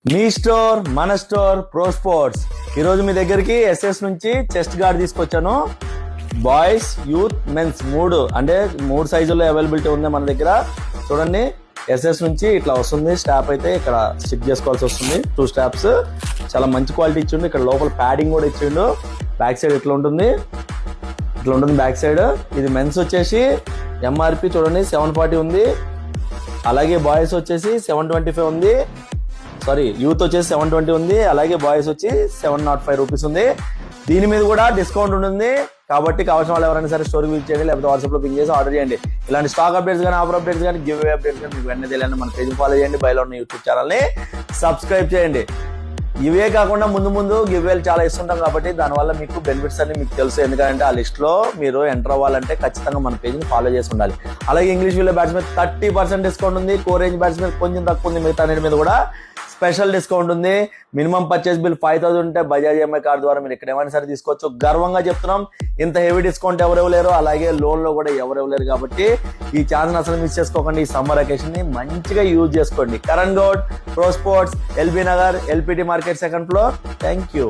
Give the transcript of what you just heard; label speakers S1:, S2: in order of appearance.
S1: మీ store మన store pro sports. ఈరోజు మీ దగ్గరికి ఎస్ఎస్ నుంచి చెస్ట్ గార్డ్ తీసుకొచ్చాను. బాయ్స్, యూత్, మెన్స్ మూడు సైజుల్లో అవైలబిలిటీ ఉంది మన దగ్గర. చూడండి, ఎస్ఎస్ నుంచి ఇట్లా వస్తుంది. స్టాప్ అయితే ఇక్కడ స్టిక్ చేసుకోవాల్సి వస్తుంది. 2 స్టాప్స్ చాలా మంచి క్వాలిటీ ఇచ్చిండు. ఇక్కడ లోపల ప్యాడింగ్ కూడా ఇచ్చిండు. బ్యాక్ సైడ్ ఇట్లా ఉంటుంది బ్యాక్ సైడ్. ఇది మెన్స్ వచ్చేసి ఎంఆర్పి చూడండి 740 ఉంది. అలాగే బాయ్స్ వచ్చేసి 725 ఉంది. యూత్ వచ్చేసి 720 ఉంది. అలాగే బాయ్స్ వచ్చి 705 రూపీస్ ఉంది. దీని మీద కూడా డిస్కౌంట్ ఉంటుంది. కాబట్టి కావాల్సిన వాళ్ళు ఎవరైనా సరే స్టోర్ విజిట్ చేయండి, లేకపోతే వాట్సాప్ లో పింగ్ చేసి ఆర్డర్ చేయండి. ఇలాంటి స్టాక్ అప్డేట్స్ కానీ, ఆఫర్ అప్డేట్స్ కానీ, గివ్ అవే అప్డేట్స్ కానీ మీకు వెంటనే తెలియాలి మన పేజ్ ఫాలో చేయండి. బయలో ఉన్న యూట్యూబ్ ఛానల్ ని సబ్స్క్రైబ్ చేయండి. ఇవే కాకుండా ముందు గివ్ వేలు చాలా ఇస్తుంటాం కాబట్టి దానివల్ల మీకు బెనిఫిట్స్ అన్ని మీకు తెలుసు. ఎందుకంటే ఆ లిస్ట్ లో మీరు ఎంటర్ అవ్వాలంటే ఖచ్చితంగా మన పేజ్ ని ఫాలో చేసి ఉండాలి. అలాగే ఇంగ్లీష్ వీళ్ళ బ్యాట్స్ మీద 30% డిస్కౌంట్ ఉంది. కోర్ రేంజ్ బ్యాట్స్ మీద కొంచెం తక్కువ ఉంది. మిగతా అన్నిటి మీద కూడా స్పెషల్ డిస్కౌంట్ ఉంది. మినిమం పర్చేస్ బిల్ 5000 ఉంటే బజాజ్ ఈఎంఐ కార్డు ద్వారా మీరు ఇక్కడ ఏమైనా సరే తీసుకోవచ్చు. గర్వంగా చెప్తున్నాం, ఇంత హెవీ డిస్కౌంట్ ఎవరెవరు లేరు. అలాగే లోన్ లో కూడా ఎవరెవరు లేరు. కాబట్టి ఈ ఛాన్స్ అసలు మిస్ చేసుకోకండి. ఈ సమ్మర్ అకేషన్ ని మంచిగా యూజ్ చేసుకోండి. Karan Goud, pro sports, LB Nagar, LPT market, 2nd floor. Thank you.